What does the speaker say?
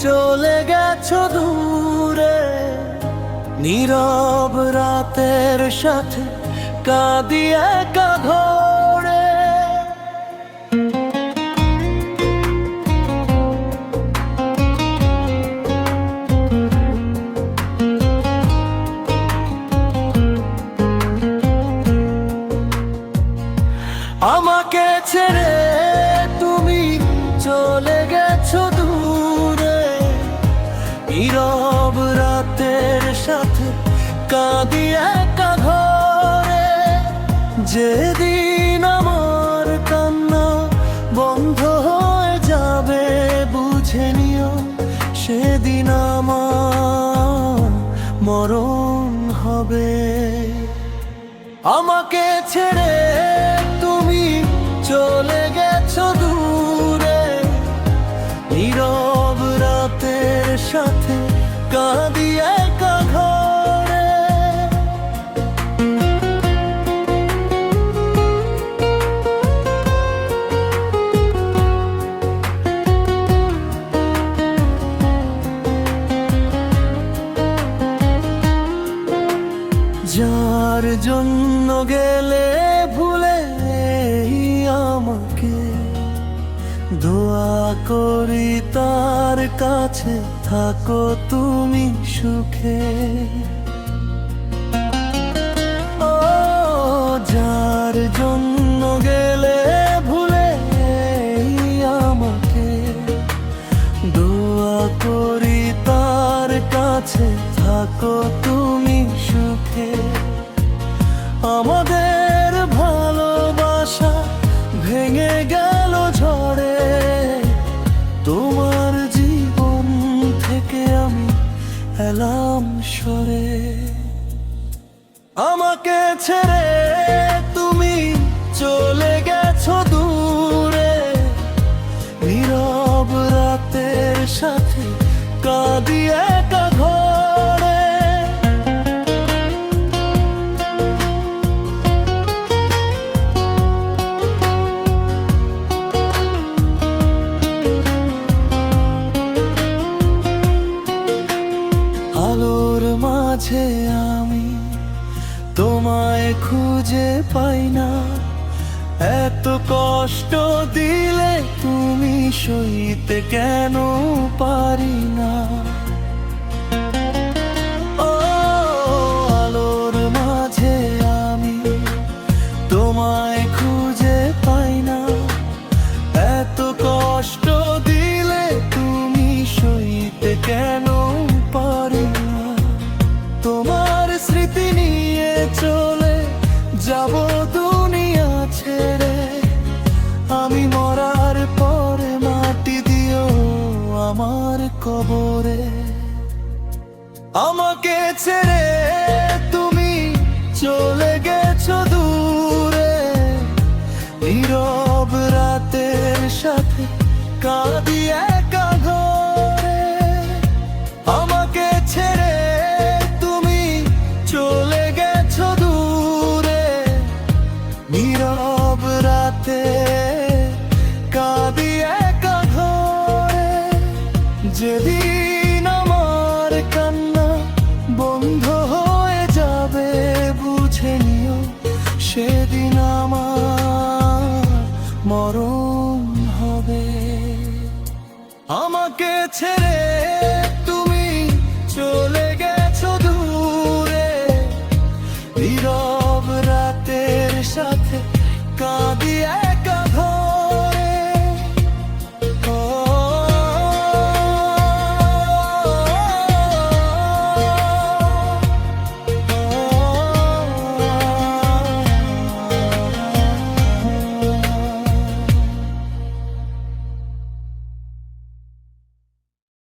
চলে গেছো দূরে, নীরব রাতের সাথে কাঁদি একা ঘরে। আমাকে ছেড়ে তুমি চলে গেছো দূরে, নীরব রাতের সাথে কাঁদি একা ঘরে। যেদিন আমার কান্না বন্ধ হয়ে যাবে বুঝে নিও, সেদিন আমার মরণ হবে। আমাকে ছেড়ে তুমি চলে গেছো দূরে, নীরব রাতের সাথে কাঁদি একা ঘরে। যার জন্য গেলে ভুলে আমাকে, দোয়া করি তার কাছে থাকো তুমি সুখে। ও যার জন্য গেলে ভুলে আমাকে, দোয়া করি তার কাছে থাকো তুমি সুখে। আমাদের ভালোবাসা ভেঙে গেল ঝড়ে, তোমার জীবন থেকে আমি এলাম সরে। আমাকে ছেড়ে তুমি চলে গেছো দূরে, নীরব রাতের সাথে কাঁদি একা ঘরে। আলোর মাঝে আমি তোমায় খুঁজে পাই না, এত কষ্ট দিলে তুমি সইতে কেন পারি না। ও আলোর মাঝে আমি তোমায় খুঁজে পাই না, এত কষ্ট দিলে তুমি সইতে কেন পারি না। তোমার স্মৃতি নিয়ে চলে যাব দুনিয়া ছেড়ে, আমি মরার পরে মাটি দিও আমার কবরে। আমাকে ছেড়ে তুমি চলে গেছো দূরে, নীরব রাতের সাথে কাঁদি একা ঘরে। আমাকে ছেড়ে তুমি চলে গেছো দূরে, নীরব রাতে কাঁদি একা ঘরে। যেদিন আমার কান্না বন্ধ হয়ে যাবে বুঝে নিও, সেদিন আমার মরণ হবে। আমাকে ছেড়ে